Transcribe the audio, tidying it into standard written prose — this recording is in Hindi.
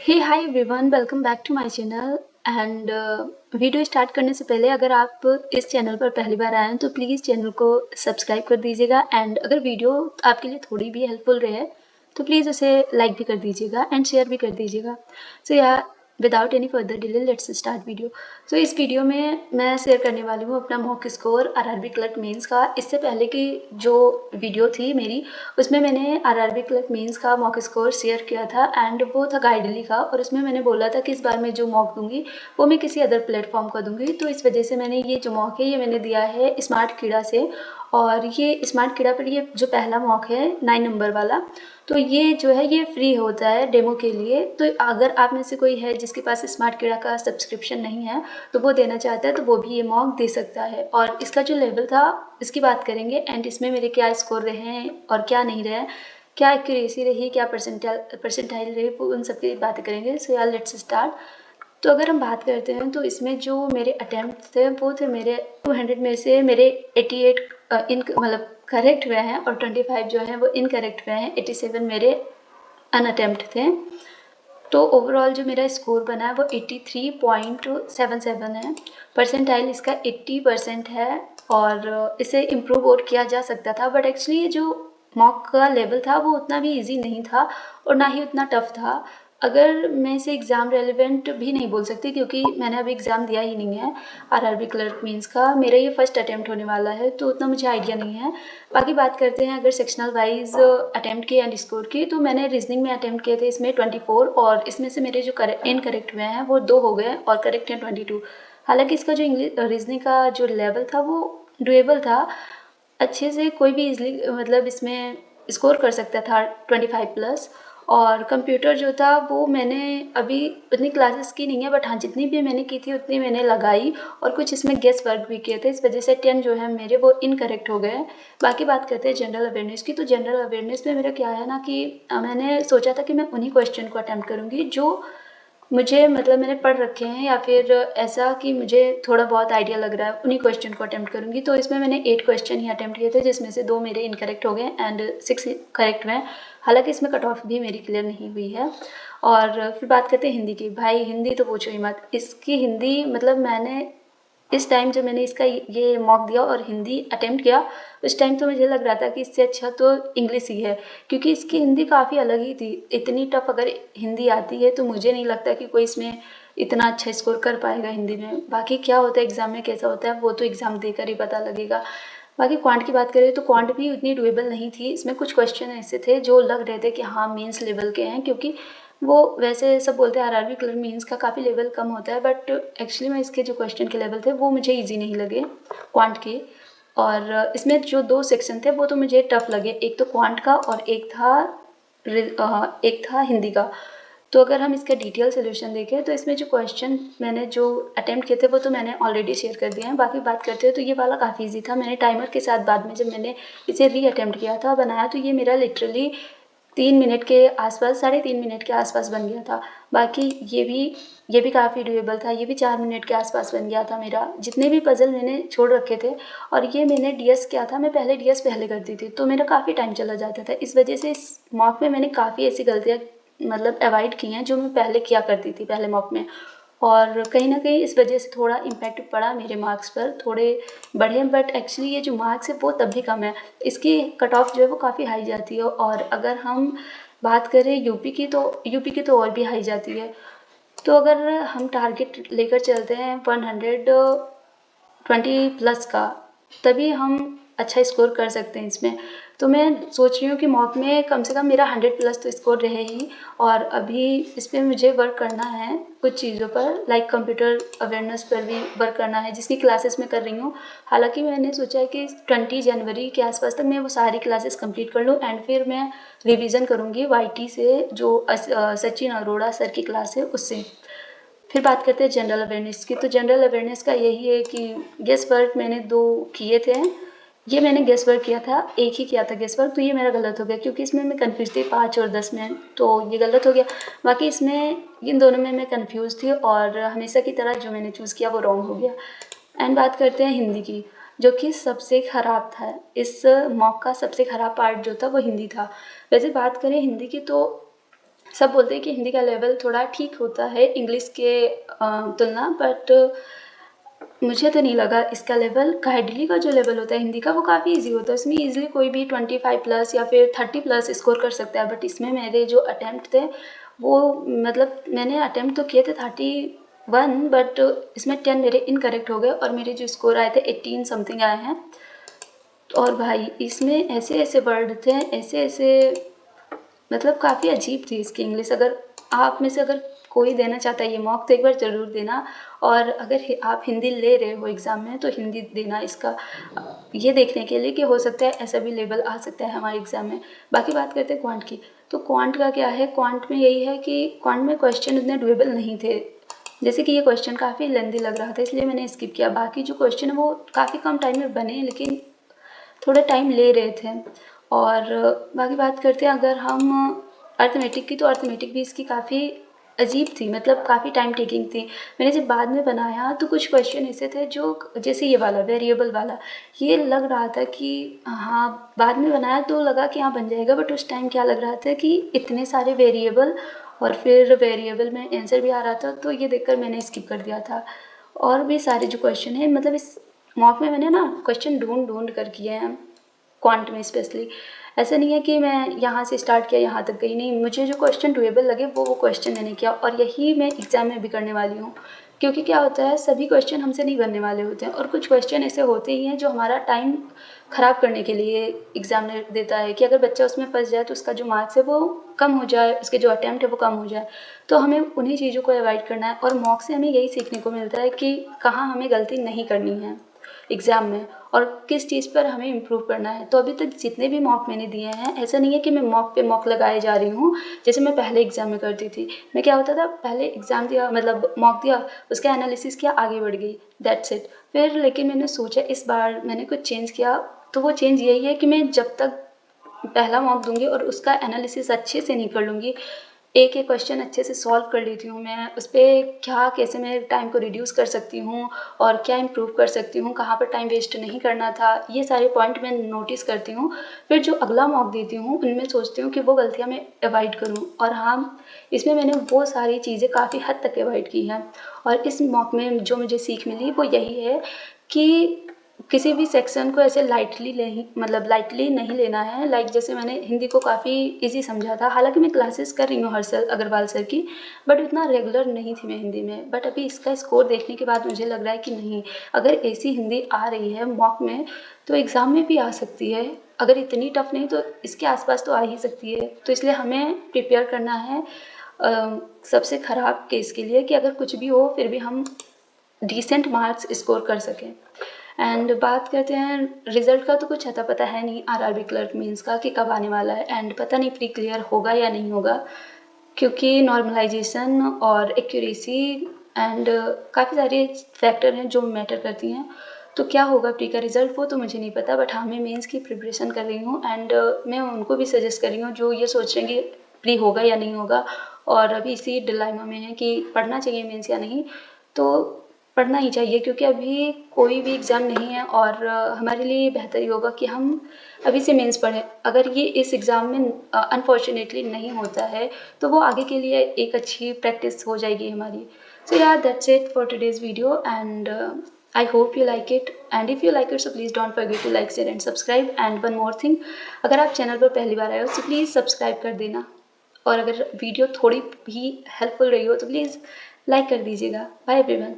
Hey hi everyone, welcome back to my channel. And video start करने से पहले अगर आप इस चैनल पर पहली बार आए हैं तो प्लीज़ चैनल को सब्सक्राइब कर दीजिएगा। एंड अगर वीडियो आपके लिए थोड़ी भी हेल्पफुल रहे तो प्लीज़ उसे लाइक भी कर दीजिएगा एंड शेयर भी कर दीजिएगा। सो या without any further delay let's start video. So इस वीडियो में मैं शेयर करने वाली हूँ अपना mock score RRB clerk mains का। इससे पहले की जो वीडियो थी मेरी उसमें मैंने आरआरबी क्लर्क मेंस का मॉक स्कोर शेयर किया था एंड वो था गाइडली का, और उसमें मैंने बोला था कि इस बार मैं जो मॉक दूंगी वो मैं किसी अदर प्लेटफॉर्म का दूंगी। तो इस वजह से मैंने ये जो मॉक है ये मैंने दिया है स्मार्ट कीड़ा से, और ये स्मार्ट कीड़ा पर ये जो पहला मॉक है 9 नंबर वाला, तो ये जो है ये फ्री होता है डेमो के लिए। तो अगर आप में से कोई है जिसके पास स्मार्ट कीड़ा का सब्सक्रिप्शन नहीं है तो वो देना चाहता है तो वो भी ये मॉक दे सकता है। और इसका जो लेवल था इसकी बात करेंगे एंड इसमें मेरे क्या स्कोर रहे हैं और क्या नहीं रहे, क्या एक्यूरेसी रही, क्या परसेंटाइल रही, वो उन सब की बातें करेंगे। सो यार लेट्स स्टार्ट। तो अगर हम बात करते हैं तो इसमें जो मेरे अटैम्प्ट थे वो थे मेरे 200 में से मेरे 88 इन मतलब करेक्ट हुए हैं और 25 जो हैं वो इनकरेक्ट हुए हैं। 87 मेरे अनअटेम्प्ट थे। तो ओवरऑल जो मेरा स्कोर बना है वो 83.77 है। परसेंटाइल इसका 80% है और इसे इम्प्रूव और किया जा सकता था, बट एक्चुअली ये जो मॉक का लेवल था वो उतना भी इजी नहीं था और ना ही उतना टफ था। अगर मैं इसे एग्ज़ाम रेलिवेंट भी नहीं बोल सकती क्योंकि मैंने अभी एग्ज़ाम दिया ही नहीं है आरआरबी क्लर्क मींस का। मेरा ये फर्स्ट अटैम्प्ट होने वाला है तो उतना मुझे आइडिया नहीं है। बाकी बात करते हैं अगर सेक्शनल वाइज अटैम्प्ट की एंड स्कोर की, तो मैंने रीजनिंग में अटैम्प्ट किए थे इसमें 24 और इसमें से मेरे जो इनकरेक्ट हुए हैं वो 2 हो गए और करेक्ट हैं 22। हालांकि इसका जो इंग्लिश रीजनिंग का जो लेवल था वो डुएबल था, अच्छे से कोई भी इजली मतलब इसमें स्कोर कर सकता था 25+। और कंप्यूटर जो था वो मैंने अभी उतनी क्लासेस की नहीं है, बट हाँ जितनी भी मैंने की थी उतनी मैंने लगाई और कुछ इसमें गेस वर्क भी किए थे, इस वजह से 10 जो है मेरे वो इनकरेक्ट हो गए। बाकी बात करते हैं जनरल अवेयरनेस की। तो जनरल अवेयरनेस में मेरा क्या है ना कि मैंने सोचा था कि मैं उन्हीं क्वेश्चन को अटैम्प्ट करूँगी जो मुझे मतलब मैंने पढ़ रखे हैं या फिर ऐसा कि मुझे थोड़ा बहुत आइडिया लग रहा है, उन्हीं क्वेश्चन को अटैम्प्ट करूँगी। तो इसमें मैंने 8 क्वेश्चन ही अटैम्प्ट किए थे जिसमें से 2 मेरे इनकरेक्ट हो गए एंड 6 करेक्ट हुए। हालांकि इसमें कट ऑफ भी मेरी क्लियर नहीं हुई है। और फिर बात करते हैं हिंदी की। भाई हिंदी तो पूछो ही मत, इसकी हिंदी मतलब मैंने इस टाइम जब मैंने इसका ये मॉक दिया और हिंदी अटेम्प्ट किया उस टाइम तो मुझे लग रहा था कि इससे अच्छा तो इंग्लिश ही है, क्योंकि इसकी हिंदी काफ़ी अलग ही थी। इतनी टफ अगर हिंदी आती है तो मुझे नहीं लगता कि कोई इसमें इतना अच्छा स्कोर कर पाएगा हिंदी में। बाकी क्या होता है एग्ज़ाम में कैसा होता है वो तो एग्ज़ाम देकर ही पता लगेगा। बाकी क्वांट की बात करें तो क्वांट भी उतनी डुएबल नहीं थी। इसमें कुछ क्वेश्चन ऐसे थे जो लग रहे थे कि हाँ मेंस लेवल के हैं, क्योंकि वो वैसे सब बोलते हैं आरआरबी क्लर्क मेंस का काफ़ी लेवल कम होता है, बट एक्चुअली में इसके जो क्वेश्चन के लेवल थे वो मुझे इजी नहीं लगे क्वांट के। और इसमें जो 2 सेक्शन थे वो तो मुझे टफ लगे, एक तो क्वांट का और एक था हिंदी का। तो अगर हम इसका डिटेल सोल्यूशन देखें तो इसमें जो क्वेश्चन मैंने जो अटेम्प्ट किए थे वो तो मैंने ऑलरेडी शेयर कर दिए हैं। बाकी बात करते हैं तो ये वाला काफ़ी ईजी था। मैंने टाइमर के साथ बाद में जब मैंने इसे री अटेम्प्ट किया था बनाया तो ये मेरा लिटरली 3 मिनट के आसपास, 3.5 मिनट के आसपास बन गया था। बाकी ये भी काफ़ी डुएबल था, ये भी 4 मिनट के आसपास बन गया था मेरा। जितने भी पज़ल मैंने छोड़ रखे थे और ये मैंने डीएस किया था, मैं पहले डीएस पहले करती थी तो मेरा काफ़ी टाइम चला जाता था। इस वजह से इस मॉक में मैंने काफ़ी ऐसी गलतियाँ मतलब अवॉइड की हैं जो मैं पहले किया करती थी पहले मॉक में, और कहीं ना कहीं इस वजह से थोड़ा इम्पैक्ट पड़ा मेरे मार्क्स पर, थोड़े बढ़े। बट एक्चुअली ये जो मार्क्स है वो तब भी कम है, इसकी कट ऑफ जो है वो काफ़ी हाई जाती है। और अगर हम बात करें यूपी की तो और भी हाई जाती है। तो अगर हम टारगेट लेकर चलते हैं 120+ का तभी हम अच्छा स्कोर कर सकते हैं इसमें। तो मैं सोच रही हूँ कि मॉक में कम से कम मेरा 100+ तो स्कोर रहे ही। और अभी इस पर मुझे वर्क करना है कुछ चीज़ों पर, लाइक कंप्यूटर अवेयरनेस पर भी वर्क करना है जिसकी क्लासेस मैं कर रही हूँ। हालांकि मैंने सोचा है कि 20 जनवरी के आसपास तक मैं वो सारी क्लासेस कंप्लीट कर लूँ एंड फिर मैं रिवीजन करूँगी वाईटी से, जो सचिन अरोड़ा सर की क्लास है उससे। फिर बात करते हैं जनरल अवेयरनेस की। तो जनरल अवेयरनेस का यही है कि गेस वर्क मैंने 2 किए थे। ये मैंने गेस वर्क किया था, एक ही किया था गेस वर्क, तो ये मेरा गलत हो गया क्योंकि इसमें मैं कन्फ्यूज़ थी 5 और 10 में, तो ये गलत हो गया। बाकी इसमें इन दोनों में मैं कन्फ्यूज़ थी और हमेशा की तरह जो मैंने चूज़ किया वो रॉन्ग हो गया। एंड बात करते हैं हिंदी की, जो कि सबसे ख़राब था। इस मॉक का सबसे ख़राब पार्ट जो था वो हिंदी था। वैसे बात करें हिंदी की तो सब बोलते हैं कि हिंदी का लेवल थोड़ा ठीक होता है इंग्लिश के तुलना, बट मुझे तो नहीं लगा इसका लेवल। काइडली का जो लेवल होता है हिंदी का वो काफ़ी इजी होता है, इसमें इजीली कोई भी 25 प्लस या फिर 30 प्लस स्कोर कर सकता है। बट इसमें मेरे जो अटैम्प्ट थे वो मतलब मैंने अटैम्प्ट तो किए थे 31, बट इसमें 10 मेरे इनकरेक्ट हो गए और मेरे जो स्कोर आए थे 18 समथिंग आए हैं। और भाई इसमें ऐसे ऐसे वर्ड थे, ऐसे ऐसे मतलब काफ़ी अजीब थी इसकी इंग्लिश। अगर आप में से अगर कोई देना चाहता है ये मॉक तो एक बार ज़रूर देना। और अगर आप हिंदी ले रहे हो एग्ज़ाम में तो हिंदी देना, इसका ये देखने के लिए कि हो सकता है ऐसा भी लेवल आ सकता है हमारे एग्ज़ाम में। बाकी बात करते हैं क्वांट की, तो क्वांट का क्या है, क्वांट में यही है कि क्वांट में क्वेश्चन उतने डुएबल नहीं थे। जैसे कि ये क्वेश्चन काफ़ी लेंदी लग रहा था इसलिए मैंने स्किप किया। बाकी जो क्वेश्चन है वो काफ़ी कम टाइम में बने लेकिन थोड़ा टाइम ले रहे थे। और बाकी बात करते हैं अगर हम अर्थमेटिक की, तो अर्थमेटिक भी इसकी काफ़ी अजीब थी, मतलब काफ़ी टाइम टेकिंग थी। मैंने जब बाद में बनाया तो कुछ क्वेश्चन ऐसे थे जो जैसे ये वाला वेरिएबल वाला, ये लग रहा था कि हाँ, बाद में बनाया तो लगा कि हाँ बन जाएगा, बट उस टाइम क्या लग रहा था कि इतने सारे वेरिएबल और फिर वेरिएबल में आंसर भी आ रहा था, तो ये देखकर मैंने स्किप कर दिया था। और भी सारे जो क्वेश्चन हैं, मतलब इस मॉक में मैंने ना क्वेश्चन ढूंढ ढूंढ कर किए हैं, क्वांट में स्पेशली। ऐसा नहीं है कि मैं यहाँ से स्टार्ट किया यहाँ तक गई, नहीं, मुझे जो क्वेश्चन डुएबल लगे वो क्वेश्चन मैंने किया और यही मैं एग्ज़ाम में भी करने वाली हूँ। क्योंकि क्या होता है, सभी क्वेश्चन हमसे नहीं बनने वाले होते हैं और कुछ क्वेश्चन ऐसे होते ही हैं जो हमारा टाइम ख़राब करने के लिए एग्ज़ामिनर देता है कि अगर बच्चा उसमें फंस जाए तो उसका जो मार्क्स है वो कम हो जाए, उसके जो अटैम्प्ट है वो कम हो जाए। तो हमें उन्हीं चीज़ों को अवॉइड करना है और मॉक से हमें यही सीखने को मिलता है कि कहाँ हमें गलती नहीं करनी है एग्ज़ाम में और किस चीज़ पर हमें इम्प्रूव करना है। तो अभी तक जितने भी मॉक मैंने दिए हैं, ऐसा नहीं है कि मैं मॉक पे मॉक लगाए जा रही हूँ जैसे मैं पहले एग्ज़ाम में करती थी। मैं क्या होता था, पहले एग्ज़ाम दिया, मतलब मॉक दिया, उसका एनालिसिस किया, आगे बढ़ गई, दैट्स इट। फिर लेकिन मैंने सोचा इस बार मैंने कुछ चेंज किया, तो वो चेंज यही है कि मैं जब तक पहला मॉक दूंगी और उसका एनालिसिस अच्छे से नहीं कर लूँगी, एक एक क्वेश्चन अच्छे से सॉल्व कर लेती हूँ, मैं उस पर क्या कैसे मैं टाइम को रिड्यूस कर सकती हूँ और क्या इम्प्रूव कर सकती हूँ, कहाँ पर टाइम वेस्ट नहीं करना था, ये सारे पॉइंट मैं नोटिस करती हूँ। फिर जो अगला मॉक देती हूँ उनमें सोचती हूँ कि वो गलतियाँ मैं अवॉइड करूँ। और हाँ, इसमें मैंने वो सारी चीज़ें काफ़ी हद तक अवॉइड की हैं। और इस मॉक में जो मुझे सीख मिली वो यही है कि किसी भी सेक्शन को ऐसे लाइटली नहीं, मतलब लाइटली नहीं लेना है। लाइक जैसे मैंने हिंदी को काफ़ी इजी समझा था, हालांकि मैं क्लासेस कर रही हूँ हर्षल अग्रवाल सर की, बट उतना रेगुलर नहीं थी मैं हिंदी में। बट अभी इसका स्कोर देखने के बाद मुझे लग रहा है कि नहीं, अगर ऐसी हिंदी आ रही है मॉक में तो एग्ज़ाम में भी आ सकती है। अगर इतनी टफ नहीं तो इसके आसपास तो आ ही सकती है। तो इसलिए हमें प्रिपेयर करना है सबसे ख़राब केस के लिए कि अगर कुछ भी हो फिर भी हम डिसेंट मार्क्स स्कोर कर सकें। एंड बात करते हैं रिज़ल्ट का, तो कुछ अता पता है नहीं आरआरबी क्लर्क मेंस का कि कब आने वाला है, एंड पता नहीं प्री क्लियर होगा या नहीं होगा, क्योंकि नॉर्मलाइजेशन और एक्यूरेसी एंड काफ़ी सारे फैक्टर हैं जो मैटर करती हैं। तो क्या होगा प्री का रिज़ल्ट वो तो मुझे नहीं पता, बट हाँ मैं मेंस की प्रिपरेशन कर रही हूँ एंड मैं उनको भी सजेस्ट कर रही हूँ जो ये सोच रहे हैं कि प्री होगा या नहीं होगा और अभी इसी डिलेमा में है कि पढ़ना चाहिए मेंस या नहीं। तो पढ़ना ही चाहिए क्योंकि अभी कोई भी एग्ज़ाम नहीं है और हमारे लिए बेहतर ही होगा कि हम अभी से मेंस पढ़ें। अगर ये इस एग्ज़ाम में अनफॉर्चुनेटली नहीं होता है तो वो आगे के लिए एक अच्छी प्रैक्टिस हो जाएगी हमारी। सो यार, that's it for today's video and I hope you like it, and if you like it so please don't forget to like, share and subscribe. And one more thing, अगर आप चैनल पर पहली बार आए हो तो प्लीज़ सब्सक्राइब कर देना और अगर वीडियो थोड़ी भी हेल्पफुल रही हो तो प्लीज़ लाइक कर दीजिएगा। Bye everyone.